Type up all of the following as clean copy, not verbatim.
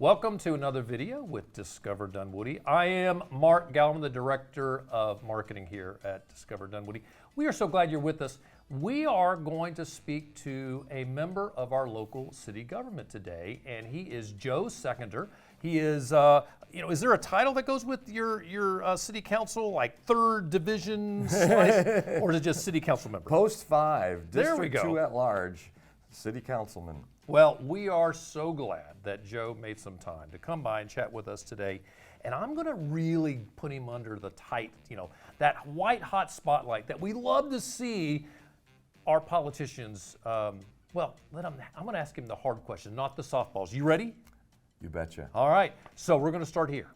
Welcome to another video with Discover Dunwoody. I am Mark Galvin, the Director of Marketing here at Discover Dunwoody. We are so glad you're with us. We are going to speak to a member of our local city government today, and he is Joe Seconder. He is, is there a title that goes with your city council, like third division, or is it just city council member? Post 5, There we District go. 2 at large, city councilman. Well, we are so glad that Joe made some time to come by and chat with us today. And I'm going to really put him under the tight, that white hot spotlight that we love to see our politicians. I'm going to ask him the hard question, not the softballs. You ready? You betcha. All right. So we're going to start here.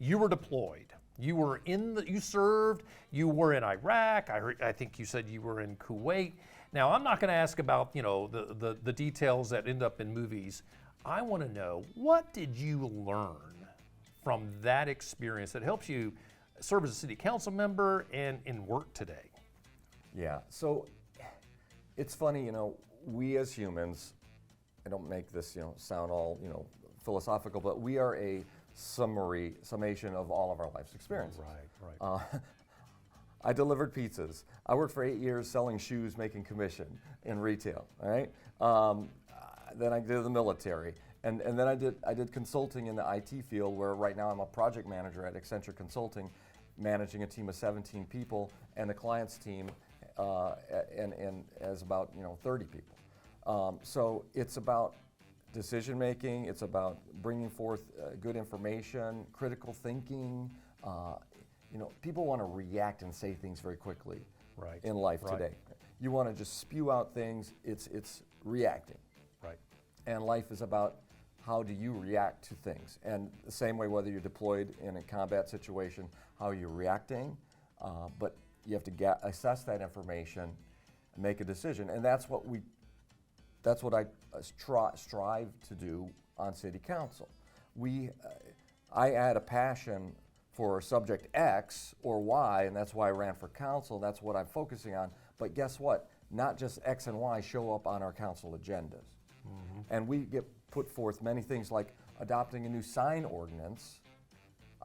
You were deployed. You were you served. You were in Iraq. I think you said you were in Kuwait. Now, I'm not going to ask about, the details that end up in movies. I want to know, what did you learn from that experience that helps you serve as a city council member and in work today? Yeah, so it's funny, we as humans, I don't make this, sound all, philosophical, but we are a summation of all of our life's experiences. Right. I delivered pizzas. I worked for 8 years selling shoes, making commission in retail. All right. Then I did the military, and then I did consulting in the IT field, where right now I'm a project manager at Accenture Consulting, managing a team of 17 people, and the client's team, and as about 30 people. So it's about decision making. It's about bringing forth good information, critical thinking. People want to react and say things very quickly in life today. You want to just spew out things, it's reacting. Right. And life is about how do you react to things. And the same way, whether you're deployed in a combat situation, how are you reacting? But you have to assess that information and make a decision. And that's what I strive to do on city council. I had a passion for subject X or Y, and that's why I ran for council. That's what I'm focusing on. But guess what? Not just X and Y show up on our council agendas. Mm-hmm. And we get put forth many things like adopting a new sign ordinance.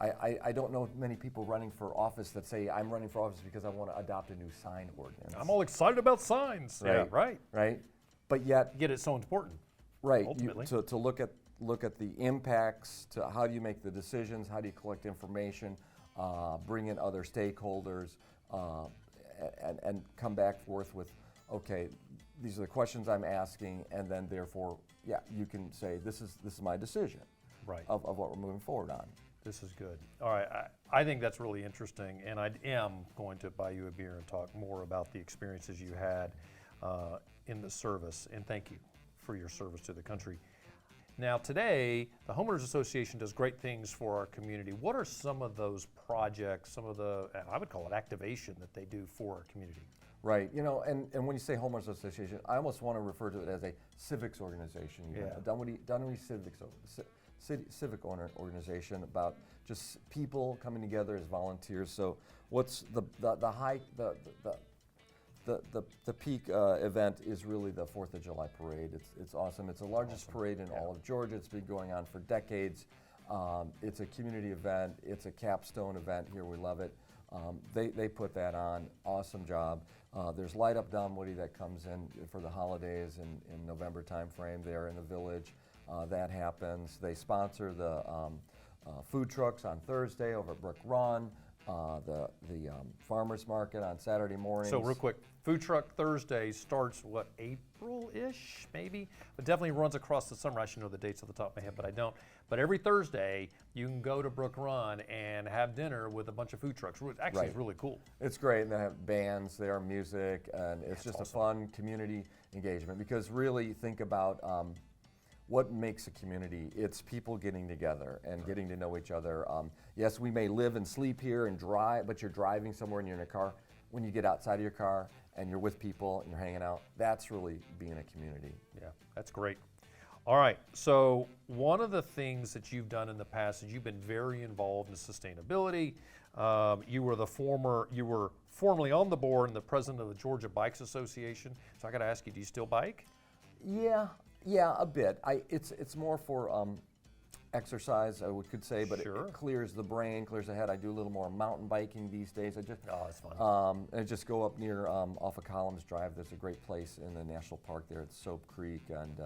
I don't know many people running for office that say, I'm running for office because I want to adopt a new sign ordinance. I'm all excited about signs. Right. Yeah, right. Right. But yet, Yet it's so important. right, Ultimately. to look at the impacts, to how do you make the decisions, how do you collect information, bring in other stakeholders, and come back forth with, okay, these are the questions I'm asking, and then therefore, you can say, this is my decision of what we're moving forward on. This is good. All right, I think that's really interesting, and I am going to buy you a beer and talk more about the experiences you had in the service, and thank you for your service to the country. Now today, the Homeowners Association does great things for our community. What are some of those projects, some of the, I would call it activation, that they do for our community? Right, and when you say Homeowners Association, I almost want to refer to it as a civics organization. A Dunwoody civic organization, about just people coming together as volunteers. So what's the peak event is really the 4th of July parade. It's awesome. It's the largest parade in all of Georgia. It's been going on for decades. It's a community event. It's a capstone event here. We love it. They put that on. Awesome job. There's Light Up Dunwoody that comes in for the holidays in November timeframe there in the village. That happens. They sponsor the food trucks on Thursday over at Brook Run. The farmers market on Saturday mornings. So real quick, Food Truck Thursday starts, April-ish, maybe? But definitely runs across the summer. I should know the dates off the top of my head, but I don't. But every Thursday, you can go to Brook Run and have dinner with a bunch of food trucks. Actually, it's really cool. It's great, and they have bands there, music, and it's just awesome. A fun community engagement. Because really, think about what makes a community. It's people getting together and getting to know each other. Yes, we may live and sleep here and drive, but you're driving somewhere and you're in a car. When you get outside of your car and you're with people and you're hanging out, that's really being a community. Yeah, that's great. All right, so one of the things that you've done in the past is you've been very involved in sustainability. You were formerly on the board and the president of the Georgia Bikes Association. So I got to ask you, do you still bike? Yeah, a bit. It's more for exercise, I could say, but Sure. it clears the brain, clears the head. I do a little more mountain biking these days. I just Oh, that's fun. and just go up near off of Columns Drive. There's a great place in the national park there at Soap Creek, and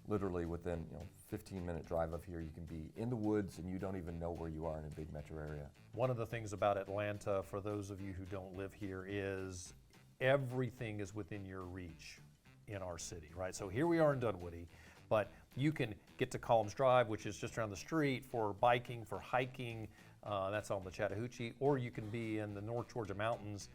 literally within 15-minute drive of here, you can be in the woods and you don't even know where you are in a big metro area. One of the things about Atlanta, for those of you who don't live here, is everything is within your reach in our city, right? So here we are in Dunwoody, but you can get to Columns Drive, which is just around the street, for biking, for hiking. That's on the Chattahoochee, or you can be in the North Georgia mountains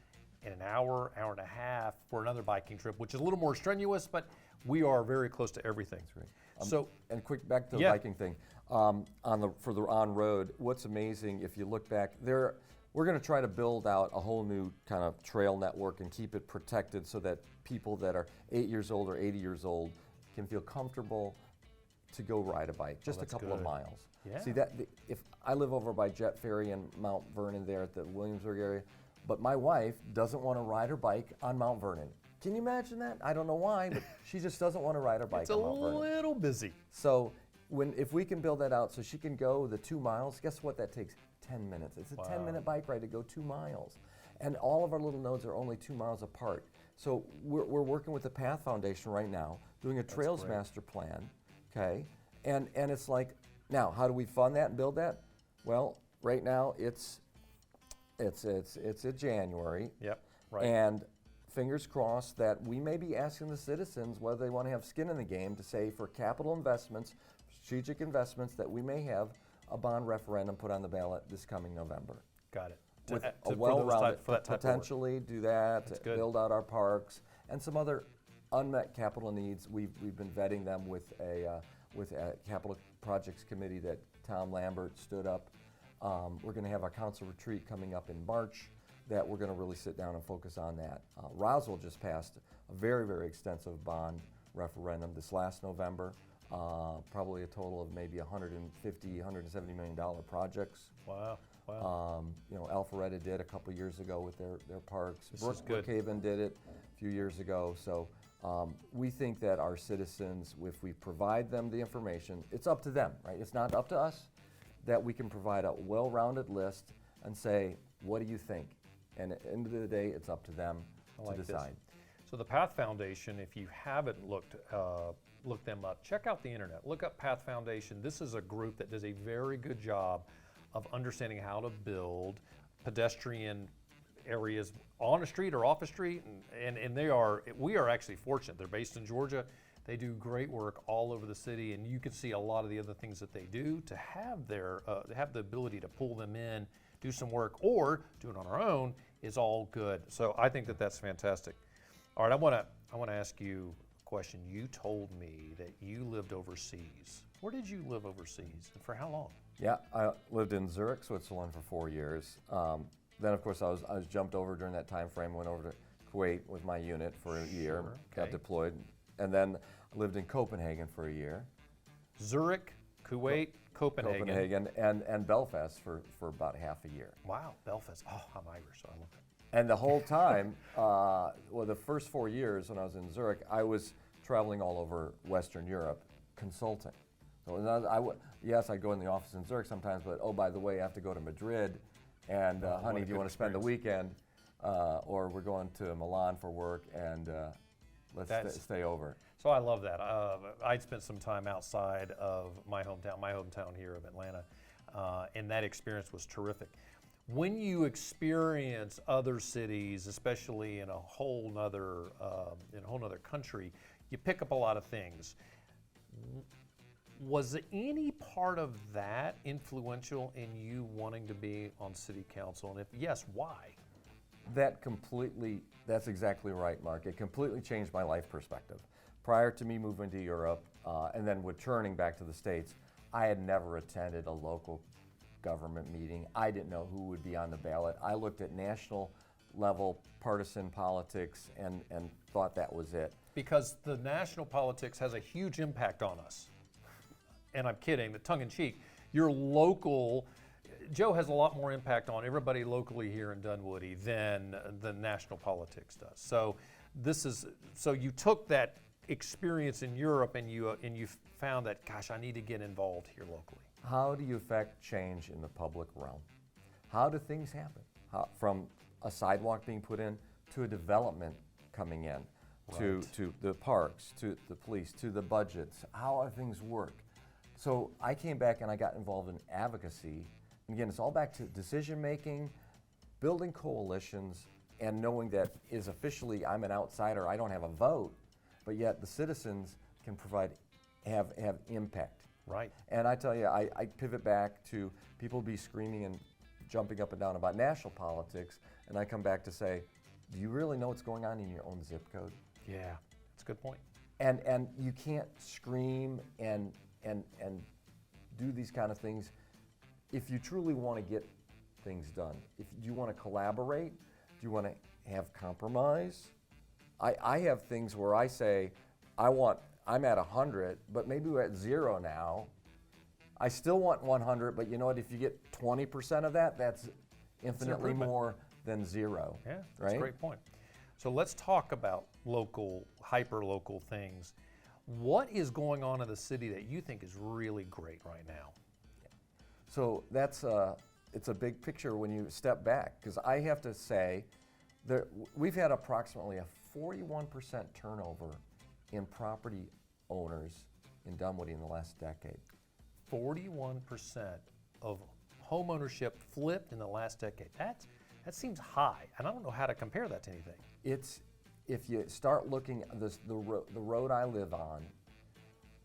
in an hour, hour and a half for another biking trip, which is a little more strenuous, but we are very close to everything. That's right. So, And quick back to the Yeah. biking thing. For the on road, what's amazing if you look back there, we're going to try to build out a whole new kind of trail network and keep it protected so that people that are 8 years old or 80 years old can feel comfortable to go ride a bike, just a that's couple of good. miles. Yeah. See if I live over by Jet Ferry and Mount Vernon there at the Williamsburg area, but my wife doesn't want to ride her bike on Mount Vernon. Can you imagine that? I don't know why, but she just doesn't want to ride her bike it's a on Mount Vernon. little busy. So if we can build that out so she can go the 2 miles, guess what that takes? 10 minutes. It's a Wow. 10-minute bike ride to go 2 miles. And all of our little nodes are only 2 miles apart. So we're working with the Path Foundation right now, doing a Trails great. Master Plan, okay? And it's like, now, how do we fund that and build that? Well, right now it's in January. Yep, right. And fingers crossed that we may be asking the citizens whether they want to have skin in the game to say for capital investments, strategic investments, that we may have a bond referendum put on the ballot this coming November. Got it. With a for those well-rounded, for that type of work. potentially do that, That's to good. build out our parks, and some other unmet capital needs. We've been vetting them with a capital projects committee that Tom Lambert stood up. We're going to have our council retreat coming up in March that we're going to really sit down and focus on that. Roswell just passed a very, very extensive bond referendum this last November. Probably a total of maybe $150, $170 million projects. Wow, wow. Alpharetta did a couple years ago with their parks. This is good. Brookhaven did it a few years ago. So we think that our citizens, if we provide them the information, it's up to them, right? It's not up to us, that we can provide a well-rounded list and say, what do you think? And at the end of the day, it's up to them I like to this. decide. So the Path Foundation, if you haven't looked them up, check out the internet. Look up Path Foundation. This is a group that does a very good job of understanding how to build pedestrian areas on a street or off a street, and we are actually fortunate. They're based in Georgia. They do great work all over the city, and you can see a lot of the other things that they do to have have the ability to pull them in, do some work, or do it on our own is all good. So I think that that's fantastic. All right, I want to ask you a question. You told me that you lived overseas. Where did you live overseas, and for how long? Yeah, I lived in Zurich, Switzerland for 4 years. Then, of course, I was jumped over during that time frame, went over to Kuwait with my unit for a year, Sure, got okay. deployed, and then lived in Copenhagen for a year. Zurich, Kuwait, Copenhagen. and Belfast for about half a year. Wow, Belfast. Oh, I'm Irish, so I love that. And the whole time, the first 4 years when I was in Zurich, I was traveling all over Western Europe consulting. So yes, I'd go in the office in Zurich sometimes, but oh, by the way, I have to go to Madrid, and what honey, a do you good want to spend the experience. weekend? Or we're going to Milan for work, and let's stay over. So I love that. I'd spent some time outside of my hometown here of Atlanta, and that experience was terrific. When you experience other cities, especially in a whole nother country, you pick up a lot of things. Was any part of that influential in you wanting to be on city council? And if yes, why? That's exactly right, Mark. It completely changed my life perspective. Prior to me moving to Europe and then returning back to the States, I had never attended a local government meeting. I didn't know who would be on the ballot. I looked at national level partisan politics and thought that was it. Because the national politics has a huge impact on us. And I'm kidding, but tongue in cheek, your local, Joe has a lot more impact on everybody locally here in Dunwoody than the national politics does. So you took that experience in Europe and you found that, gosh, I need to get involved here locally. how do you affect change in the public realm? How do things happen? From a sidewalk being put in to a development coming in, to the parks, to the police, to the budgets, how are things work? So I came back and I got involved in advocacy. And again, it's all back to decision making, building coalitions, and knowing that is officially I'm an outsider, I don't have a vote, but yet the citizens can have impact. Right. And I tell you, I pivot back to people be screaming and jumping up and down about national politics, and I come back to say, do you really know what's going on in your own zip code? Yeah, that's a good point. And you can't scream and do these kind of things if you truly want to get things done. If you want to collaborate, do you want to have compromise? I have things where I say, I'm at 100, but maybe we're at 0 now. I still want 100, but you know what? If you get 20% of that, that's infinitely improvement. more than 0. Yeah, that's a great point. So let's talk about local, hyper-local things. What is going on in the city that you think is really great right now? So it's a big picture when you step back, because I have to say, we've had approximately a 41% turnover in property owners in Dunwoody in the last decade. 41% of home ownership flipped in the last decade. That seems high, and I don't know how to compare that to anything. If you start looking at the road I live on,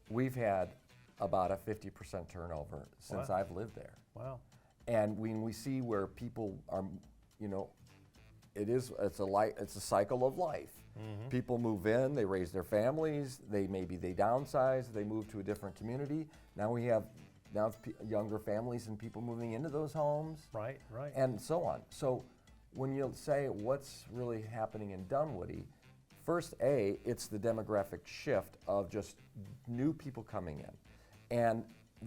we've had about a 50% turnover since I've lived there. Wow. And when we see where people are, it's a cycle of life. Mm-hmm. People move in, they raise their families, they downsize, they move to a different community. Now we have younger families and people moving into those homes. Right. And so on. So when you say what's really happening in Dunwoody, first, it's the demographic shift of just new people coming in. And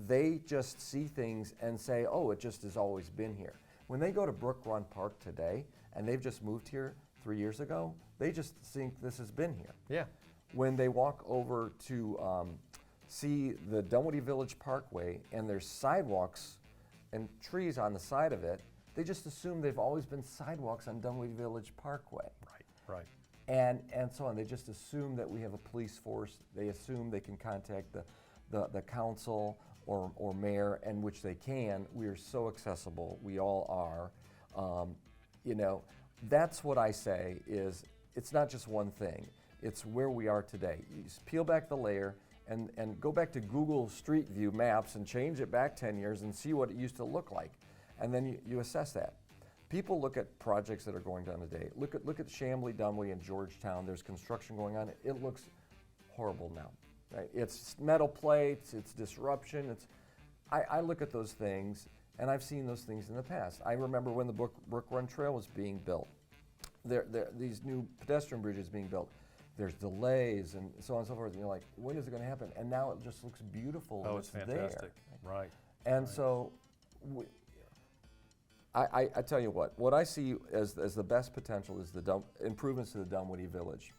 they just see things and say, oh, it just has always been here. When they go to Brook Run Park today, and they've just moved here 3 years ago, they just think this has been here. Yeah. When they walk over to see the Dunwoody Village Parkway and there's sidewalks and trees on the side of it, they just assume they've always been sidewalks on Dunwoody Village Parkway. Right. And so on. They just assume that we have a police force. They assume they can contact the council or mayor, and which they can. We are so accessible. We all are. That's what I say is it's not just one thing. It's where we are today. You just peel back the layer and go back to Google Street View maps and change it back 10 years and see what it used to look like. And then you assess that. People look at projects that are going down today. Look at Chamblee, Dunwoody, and Georgetown. There's construction going on. It looks horrible now. Right? It's metal plates. It's disruption. I look at those things, and I've seen those things in the past. I remember when the Brook Run Trail was being built. These new pedestrian bridges being built. There's delays and so on and so forth. And you're like, when is it going to happen? And now it just looks beautiful. Oh, it's fantastic. There. Right. And so. I tell you what I see as the best potential is the improvements to the Dunwoody Village.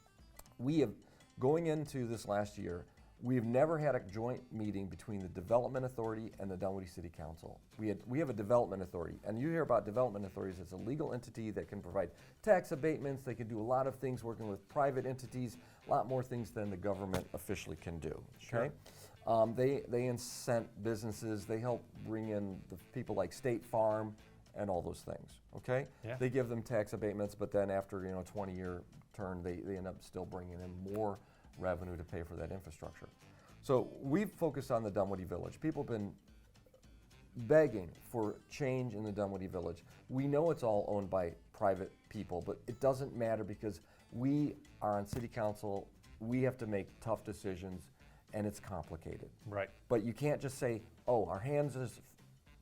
Going into this last year, we've never had a joint meeting between the Development Authority and the Dunwoody City Council. We have a development authority, and you hear about development authorities. It's a legal entity that can provide tax abatements. They can do a lot of things working with private entities, a lot more things than the government officially can do. Okay? Sure. They incent businesses. They help bring in the people like State Farm and all those things, okay? Yeah. They give them tax abatements, but then after a 20-year turn, they end up still bringing in more revenue to pay for that infrastructure. So we've focused on the Dunwoody Village. People have been begging for change in the Dunwoody Village. We know it's all owned by private people, but it doesn't matter because we are on City Council. We have to make tough decisions, and it's complicated. Right. But you can't just say, oh, our hands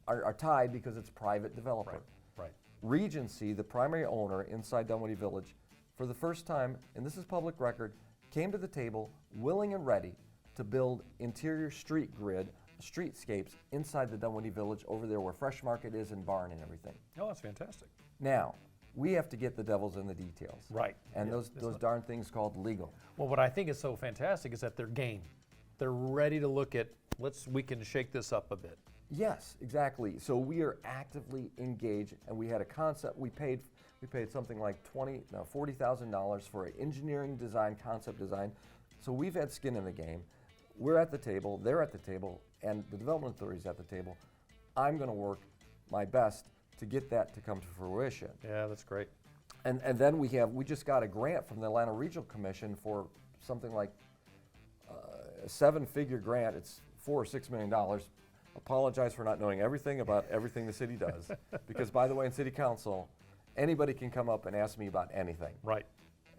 are tied because it's private developer. Right. Regency, the primary owner inside Dunwoody Village, for the first time, and this is public record, came to the table willing and ready to build interior streetscapes inside the Dunwoody Village over there where Fresh Market is and Barn and everything. Oh, that's fantastic. Now, we have to get the devils in the details. Right. And those darn things called legal. Well, what I think is so fantastic is that they're game. They're ready to look at, we can shake this up a bit. Yes, exactly. So we are actively engaged, and we had a concept. We paid something like $40,000 for an engineering design, concept design. So we've had skin in the game. We're at the table, they're at the table, and the development authority's at the table. I'm going to work my best to get that to come to fruition. Yeah, that's great. And then we just got a grant from the Atlanta Regional Commission for something like a 7-figure grant. It's $4 or $6 million. Apologize for not knowing everything about everything the city does, because by the way, in city council, anybody can come up and ask me about anything. Right.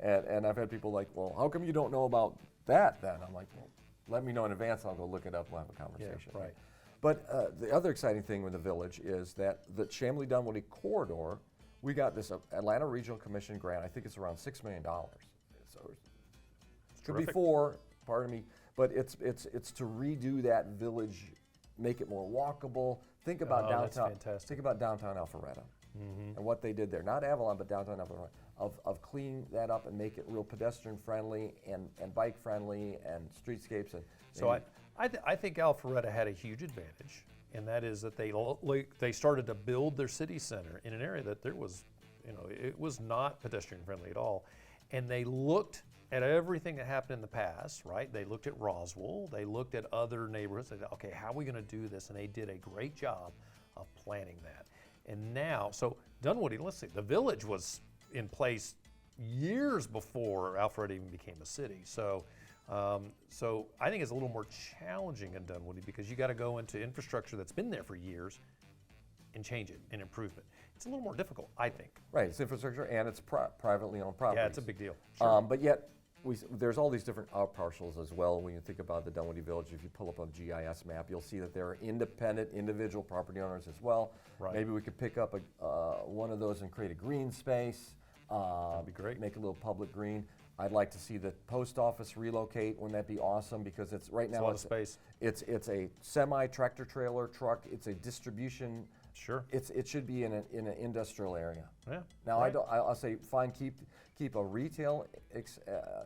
And I've had people like, well, how come you don't know about that then? I'm like, well, let me know in advance, I'll go look it up, we'll have a conversation. Yeah, right. But the other exciting thing with the village is that the Chamblee-Dunwoody corridor, we got this Atlanta Regional Commission grant. I think it's around $6 million. So it could be terrific. 4, pardon me, but it's to redo that village, make it more walkable. Think about that's downtown. fantastic. Think about downtown Alpharetta and what they did there. Not Avalon, but downtown Alpharetta. Of cleaning that up and make it real pedestrian friendly and bike friendly and streetscapes and. So I think Alpharetta had a huge advantage, and that is that they started to build their city center in an area that there was, it was not pedestrian friendly at all, and they looked at everything that happened in the past, right? They looked at Roswell, they looked at other neighborhoods. They said, okay, how are we going to do this? And they did a great job of planning that. And now, so Dunwoody, let's see, the village was in place years before Alpharetta even became a city. So I think it's a little more challenging in Dunwoody because you got to go into infrastructure that's been there for years and change it and improve it. It's a little more difficult, I think. Right, it's infrastructure and it's privately owned property. Yeah, it's a big deal. Sure. But yet, there's all these different out parcels as well. When you think about the Dunwoody Village, if you pull up a GIS map, you'll see that there are independent, individual property owners as well. Right. Maybe we could pick up one of those and create a green space. That'd be great. Make a little public green. I'd like to see the post office relocate. Wouldn't that be awesome? Because it's right now It's a lot of space. It's a semi tractor trailer truck. It's a distribution. Sure. It should be in an industrial area. Yeah. Now right. I'll say fine, keep a retail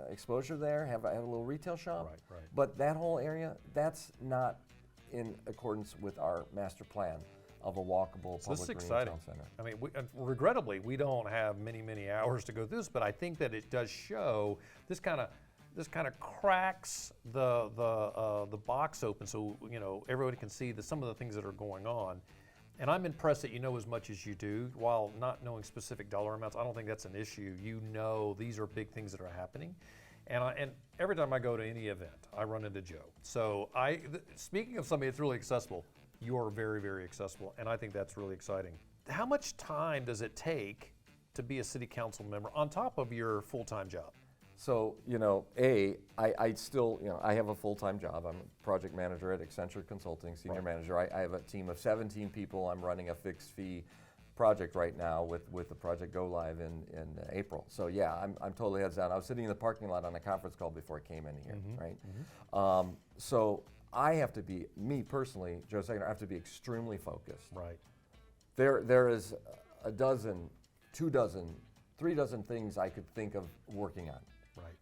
exposure there. Have a little retail shop. Right. But that whole area, that's not in accordance with our master plan of a walkable So this is public green exciting. town center. I mean, regrettably, we don't have many hours to go through this, but I think that it does show this kind of cracks the box open, so everybody can see some of the things that are going on. And I'm impressed that you know as much as you do. While not knowing specific dollar amounts, I don't think that's an issue. You know these are big things that are happening. And every time I go to any event, I run into Joe. So speaking of somebody that's really accessible, you are very, very accessible, and I think that's really exciting. How much time does it take to be a city council member on top of your full-time job? So, I still, I have a full-time job. I'm a project manager at Accenture Consulting, senior manager. I have a team of 17 people. I'm running a fixed fee project right now with the project go live in April. So yeah, I'm totally heads down. I was sitting in the parking lot on a conference call before I came in here, right? So I have to be, me personally, Joe Saginaw, I have to be extremely focused. Right. There is a dozen, 2 dozen, 3 dozen things I could think of working on. Right.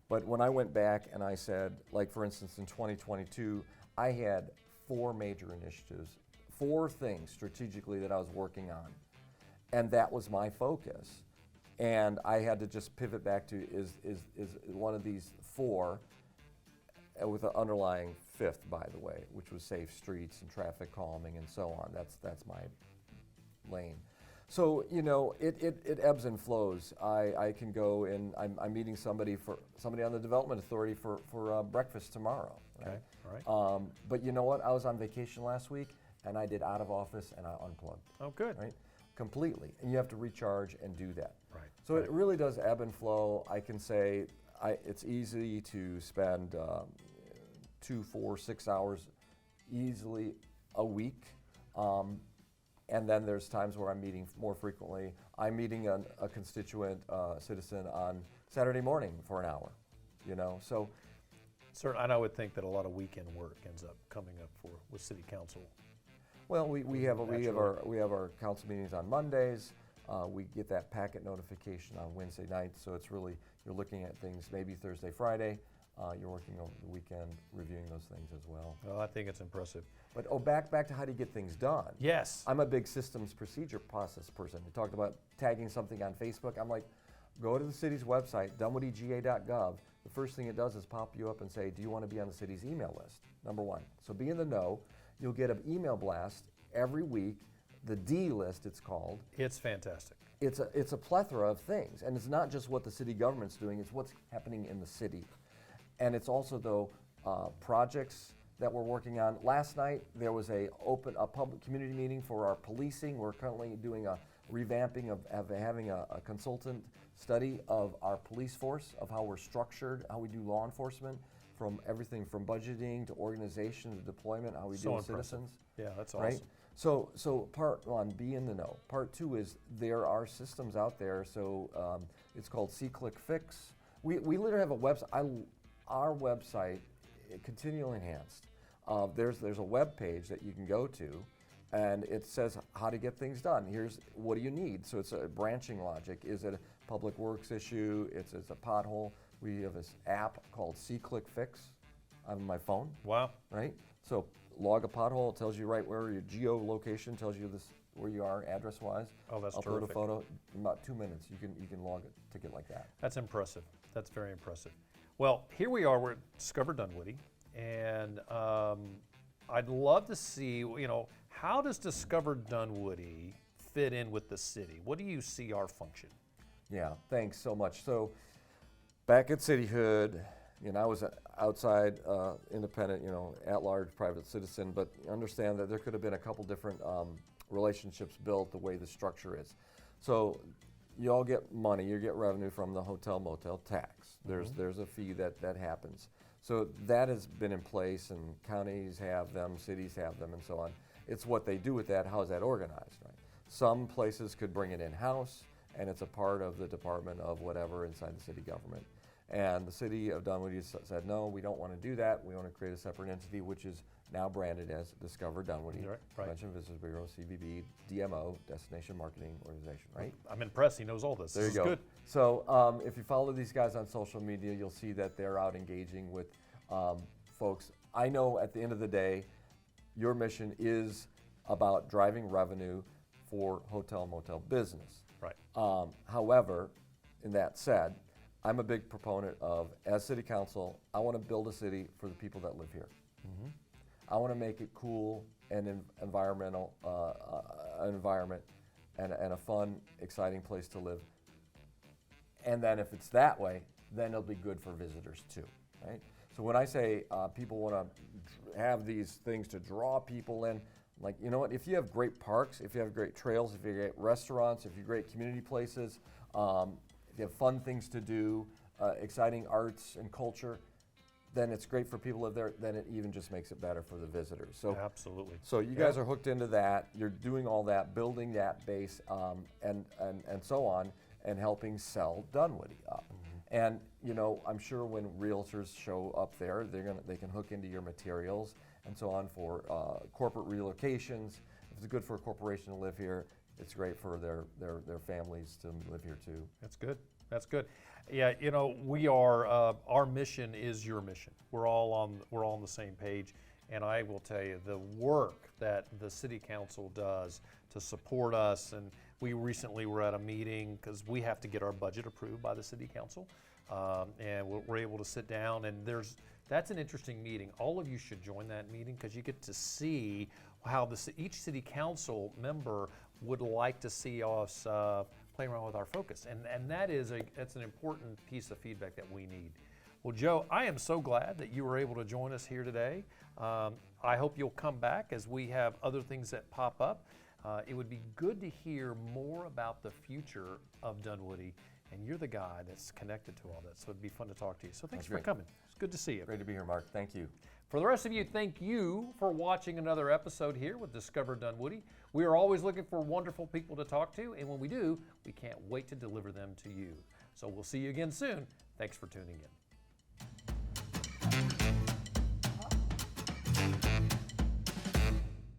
But when I went back and I said, like for instance in 2022, I had 4 major initiatives, 4 things strategically that I was working on. And that was my focus. And I had to just pivot back to is one of these 4, with an underlying 5th, by the way, which was safe streets and traffic calming and so on. That's my lane. So it ebbs and flows. I can go and I'm meeting somebody on the development authority for breakfast tomorrow. Right? Okay. All right. But you know what? I was on vacation last week and I did out of office and I unplugged. Oh, good. Right? Completely. And you have to recharge and do that. Right. So it really does ebb and flow. I can say it's easy to spend 2, 4, 6 hours easily a week. And then there's times where I'm meeting more frequently. I'm meeting a constituent citizen on Saturday morning for an hour, so. Sir, I would think that a lot of weekend work ends up coming up with city council. Well, we have our council meetings on Mondays. We get that packet notification on Wednesday night, so it's really, you're looking at things maybe Thursday, Friday, you're working over the weekend reviewing those things as well. Well, I think it's impressive. But back to how do you get things done? Yes. I'm a big systems procedure process person. You talked about tagging something on Facebook. I'm like, go to the city's website, dunwoodyga.gov. The first thing it does is pop you up and say, do you want to be on the city's email list? Number one. So be in the know. You'll get an email blast every week, the D list it's called. It's fantastic. It's a plethora of things. And it's not just what the city government's doing, it's what's happening in the city. And it's also, though, projects that we're working on. Last night, there was a public community meeting for our policing. We're currently doing a revamping of having a consultant study of our police force, of how we're structured, how we do law enforcement, from everything from budgeting to organization to deployment, how we deal with citizens. Yeah, that's right? awesome. So part one, be in the know. Part two is there are systems out there. So it's called See-Click Fix. We literally have a website. Our website, continually enhanced. There's a web page that you can go to, and it says how to get things done. Here's what do you need. So it's a branching logic. Is it a public works issue? It's a pothole. We have this app called See-Click Fix on my phone. Wow. Right? So log a pothole. It tells you right where your geolocation tells you where you are address-wise. Oh, that's Upload terrific. a photo. In about 2 minutes, you can log a ticket like that. That's impressive. That's very impressive. Well, here we are. We're at Discover Dunwoody, and I'd love to see, how does Discover Dunwoody fit in with the city? What do you see our function? Yeah, thanks so much. So back at cityhood, I was outside, independent, at-large private citizen, but understand that there could have been a couple different relationships built the way the structure is. So you all get money, you get revenue from the hotel motel tax. There's a fee that happens. So that has been in place, and counties have them, cities have them, and so on. It's what they do with that, how is that organized, right? Some places could bring it in-house, and it's a part of the department of whatever inside the city government. And the city of Dunwoody said, no, we don't want to do that. We want to create a separate entity, which is now branded as Discover Dunwoody, Right. Convention Visitors Bureau, CVB, DMO, Destination Marketing Organization, right? I'm impressed. He knows all this. There This you is go. good. So if you follow these guys on social media, you'll see that they're out engaging with folks. I know at the end of the day, your mission is about driving revenue for hotel motel business. Right. However, in that said, I'm a big proponent of, as city council, I want to build a city for the people that live here. Mm-hmm. I want to make it cool and environmental environment and a fun, exciting place to live. And then if it's that way, then it'll be good for visitors too, right? So when I say people want to have these things to draw people in, like, you know what, if you have great parks, if you have great trails, if you have great restaurants, if you have great community places, if you have fun things to do, exciting arts and culture, then it's great for people who live there. Then it even just makes it better for the visitors. So absolutely. So you guys are hooked into that. You're doing all that, building that base, and so on, and helping sell Dunwoody up. Mm-hmm. And I'm sure when realtors show up there, they can hook into your materials and so on for corporate relocations. If it's good for a corporation to live here, it's great for their families to live here too. That's good. That's good. Yeah, we are. Our mission is your mission. We're all on the same page, and I will tell you the work that the city council does to support us. And we recently were at a meeting because we have to get our budget approved by the city council, and we're able to sit down. And that's an interesting meeting. All of you should join that meeting because you get to see how each city council member would like to see us play around with our focus, and that's an important piece of feedback that we need. Well, Joe, I am so glad that you were able to join us here today. I hope you'll come back as we have other things that pop up. It would be good to hear more about the future of Dunwoody, and you're the guy that's connected to all that, so it'd be fun to talk to you. So thanks for coming. It's good to see you. Great to be here, Mark. Thank you. For the rest of you, thank you for watching another episode here with Discover Dunwoody. We are always looking for wonderful people to talk to, and when we do, we can't wait to deliver them to you. So we'll see you again soon. Thanks for tuning in.